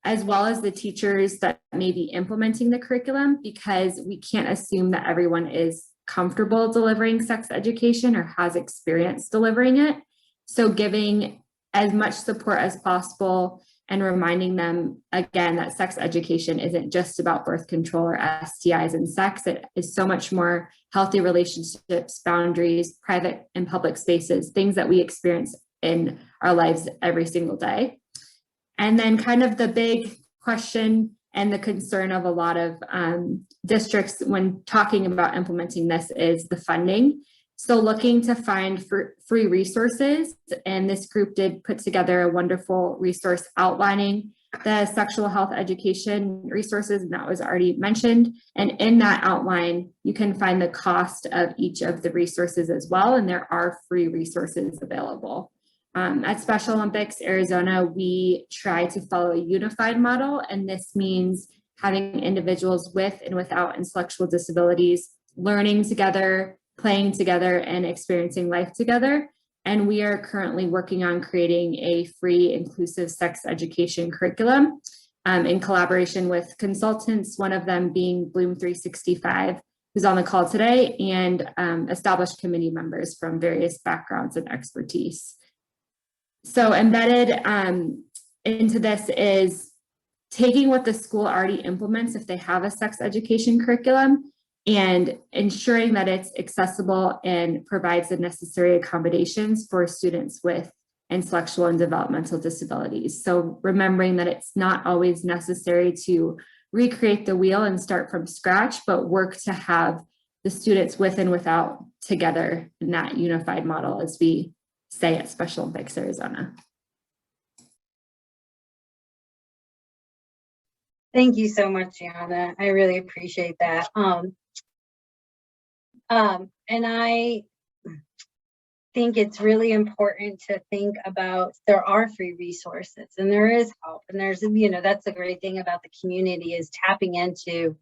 S6: as well as the teachers that may be implementing the curriculum, because we can't assume that everyone is comfortable delivering sex education or has experience delivering it. So giving as much support as possible and reminding them again that sex education isn't just about birth control or STIs and sex. It is so much more: healthy relationships, boundaries, private and public spaces, things that we experience in our lives every single day. And then kind of the big question and the concern of a lot of districts when talking about implementing this is the funding. So looking to find free resources, and this group did put together a wonderful resource outlining the sexual health education resources, and that was already mentioned. And in that outline, you can find the cost of each of the resources as well, and there are free resources available. At Special Olympics Arizona, we try to follow a unified model, and this means having individuals with and without intellectual disabilities learning together, playing together, and experiencing life together. And we are currently working on creating a free inclusive sex education curriculum in collaboration with consultants, one of them being Bloom 365, who's on the call today, and established committee members from various backgrounds and expertise. So embedded into this is taking what the school already implements if they have a sex education curriculum, and ensuring that it's accessible and provides the necessary accommodations for students with intellectual and developmental disabilities. So remembering that it's not always necessary to recreate the wheel and start from scratch, but work to have the students with and without together in that unified model, as we say at Special Olympics Arizona.
S1: Thank you so much, Gianna. I really appreciate that. And I think it's really important to think about, there are free resources and there is help, and there's, that's the great thing about the community, is tapping into,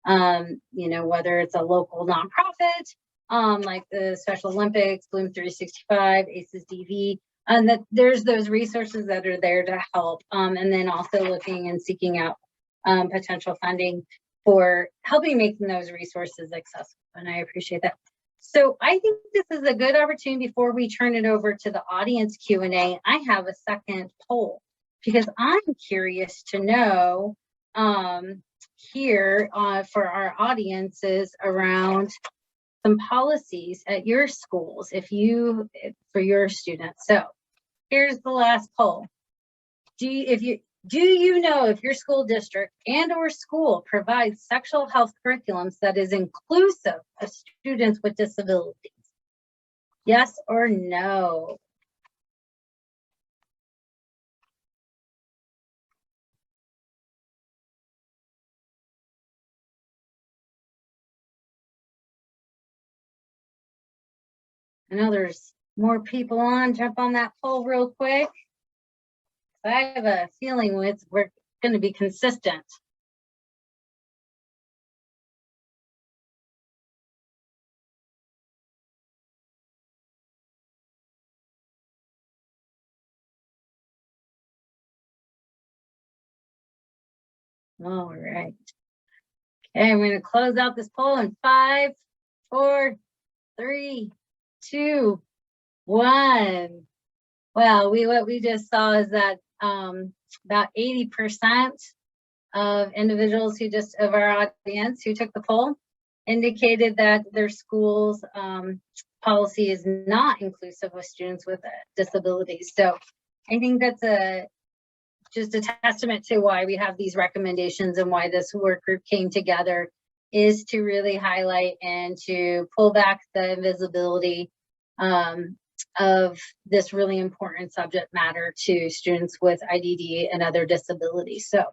S1: whether it's a local nonprofit, like the Special Olympics, Bloom 365, ACES DV, and that there's those resources that are there to help. And then also looking and seeking out potential funding for helping making those resources accessible. And I appreciate that. So I think this is a good opportunity before we turn it over to the audience Q&A. I have a second poll because I'm curious to know here for our audiences around some policies at your schools for your students. So here's the last poll. Do you know if your school district and or school provides sexual health curriculums that is inclusive of students with disabilities? Yes or no? I know there's more people on. Jump on that poll real quick. I have a feeling we're going to be consistent. All right. Okay, I'm going to close out this poll in 5, 4, 3, 2, 1. Well, what we just saw is that about 80% of individuals of our audience who took the poll indicated that their school's policy is not inclusive of students with disabilities. So I think that's just a testament to why we have these recommendations and why this work group came together, is to really highlight and to pull back the invisibility of this really important subject matter to students with IDD and other disabilities. So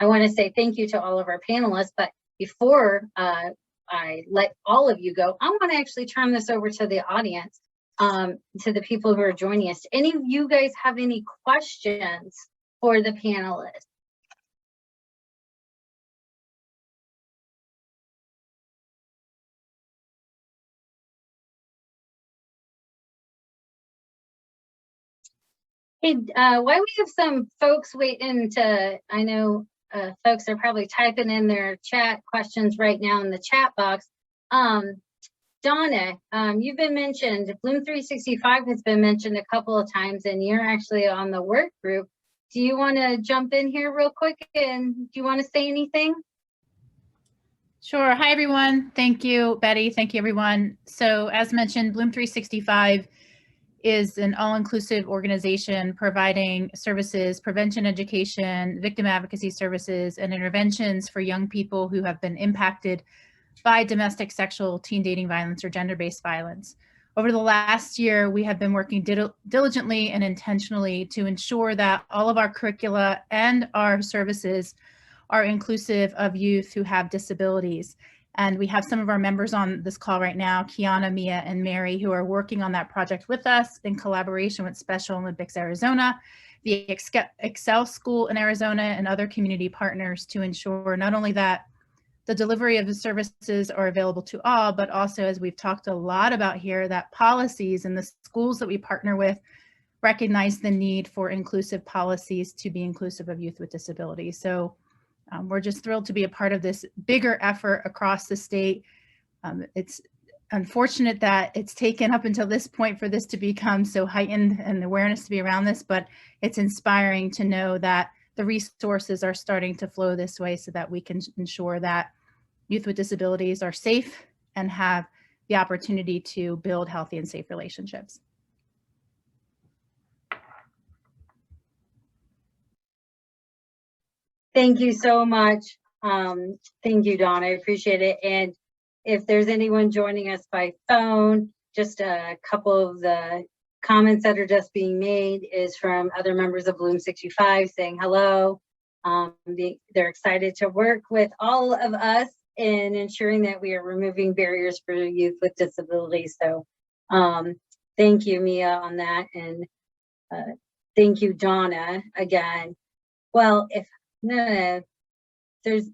S1: I want to say thank you to all of our panelists, but before I let all of you go, I want to actually turn this over to the audience, to the people who are joining us. Any of you guys have any questions for the panelists? Hey, while we have some folks waiting to, I know folks are probably typing in their chat questions right now in the chat box. Donna, you've been mentioned, Bloom 365 has been mentioned a couple of times, and you're actually on the work group. Do you want to jump in here real quick, and do you want to say anything?
S7: Sure. Hi, everyone. Thank you, Betty. Thank you, everyone. So as mentioned, Bloom 365 is an all-inclusive organization providing services, prevention education, victim advocacy services, and interventions for young people who have been impacted by domestic, sexual, teen dating violence, or gender-based violence. Over the last year, we have been working diligently and intentionally to ensure that all of our curricula and our services are inclusive of youth who have disabilities. And we have some of our members on this call right now, Kiana, Mia, and Mary, who are working on that project with us in collaboration with Special Olympics Arizona, the Excel School in Arizona, and other community partners to ensure not only that the delivery of the services are available to all, but also, as we've talked a lot about here, that policies and the schools that we partner with recognize the need for inclusive policies to be inclusive of youth with disabilities. So we're just thrilled to be a part of this bigger effort across the state. It's unfortunate that it's taken up until this point for this to become so heightened and awareness to be around this, but it's inspiring to know that the resources are starting to flow this way so that we can ensure that youth with disabilities are safe and have the opportunity to build healthy and safe relationships.
S1: Thank you so much. Thank you, Dawn. I appreciate it. And if there's anyone joining us by phone, just a couple of the comments that are just being made is from other members of Bloom 65 saying hello. They're excited to work with all of us in ensuring that we are removing barriers for youth with disabilities. So thank you, Mia, on that. And thank you, Donna, again. Well, if there's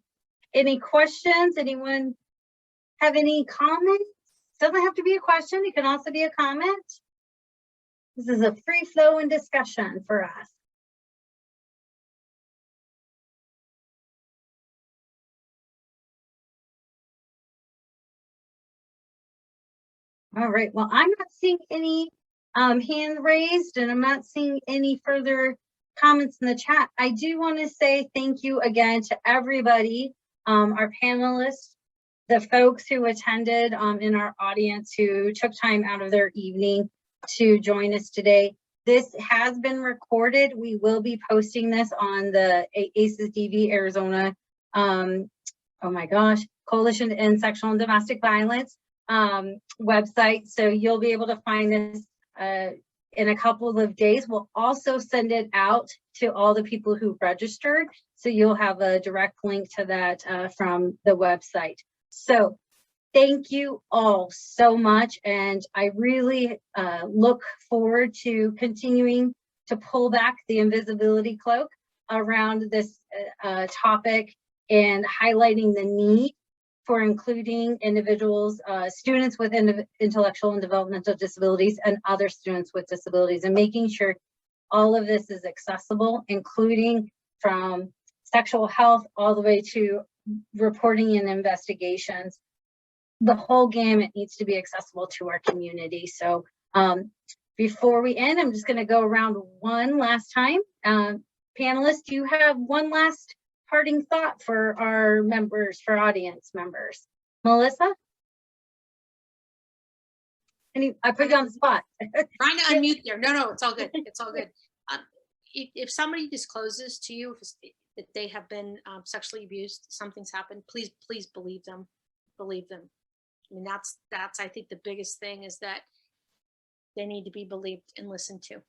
S1: any questions, anyone have any comments? Doesn't have to be a question, it can also be a comment. This is a free flowing discussion for us. All right, well, I'm not seeing any hand raised, and I'm not seeing any further comments in the chat. I do want to say thank you again to everybody, our panelists, the folks who attended in our audience who took time out of their evening to join us today. This has been recorded. We will be posting this on the ACES DV Arizona, oh my gosh, Coalition to End Sexual and Domestic Violence website. So you'll be able to find this in a couple of days. We'll also send it out to all the people who registered. So you'll have a direct link to that from the website. So thank you all so much. And I really look forward to continuing to pull back the invisibility cloak around this topic and highlighting the need for including individuals, students with intellectual and developmental disabilities and other students with disabilities, and making sure all of this is accessible, including from sexual health all the way to reporting and investigations. The whole gamut needs to be accessible to our community. So before we end, I'm just going to go around one last time. Panelists, do you have one last parting thought for our members, for audience members? Melissa? I put you on the spot.
S2: Trying to unmute there. No, it's all good. It's all good. If somebody discloses to you that they have been sexually abused, something's happened, please believe them. Believe them. I mean, that's I think the biggest thing is that they need to be believed and listened to.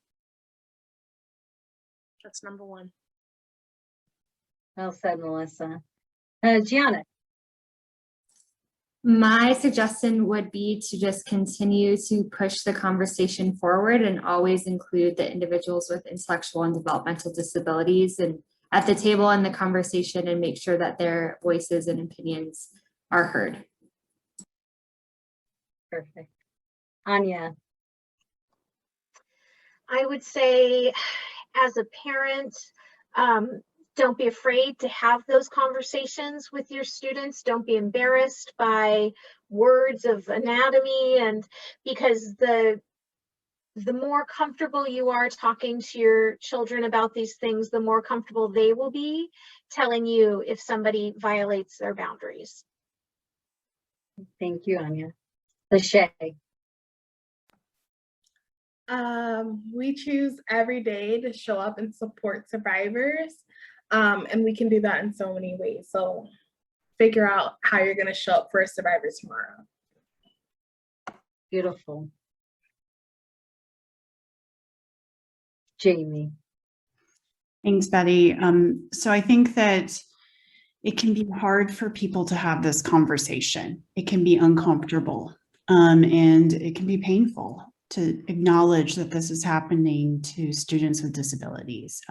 S2: That's number one.
S1: Well said, Melissa. Gianna?
S6: My suggestion would be to just continue to push the conversation forward and always include the individuals with intellectual and developmental disabilities and at the table in the conversation, and make sure that their voices and opinions are heard.
S1: Perfect. Anya?
S3: I would say, as a parent, don't be afraid to have those conversations with your students. Don't be embarrassed by words of anatomy, and because the more comfortable you are talking to your children about these things, the more comfortable they will be telling you if somebody violates their boundaries.
S1: Thank you, Anya. Lachey?
S5: We choose every day to show up and support survivors. And we can do that in so many ways. So figure out how you're going to show up for survivors tomorrow.
S1: Beautiful. Jamie?
S4: Thanks, Betty. So I think that it can be hard for people to have this conversation. It can be uncomfortable, and it can be painful to acknowledge that this is happening to students with disabilities.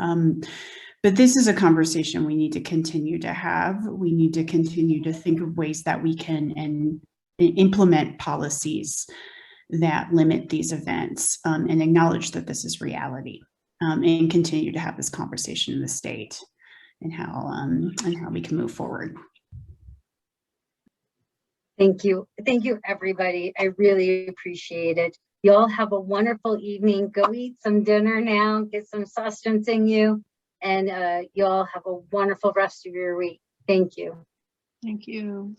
S4: But this is a conversation we need to continue to have. We need to continue to think of ways that we can implement policies that limit these events, and acknowledge that this is reality, and continue to have this conversation in the state and how we can move forward.
S1: Thank you. Thank you, everybody. I really appreciate it. You all have a wonderful evening. Go eat some dinner now, get some sustenance in you, and you all have a wonderful rest of your week. Thank you.
S8: Thank you.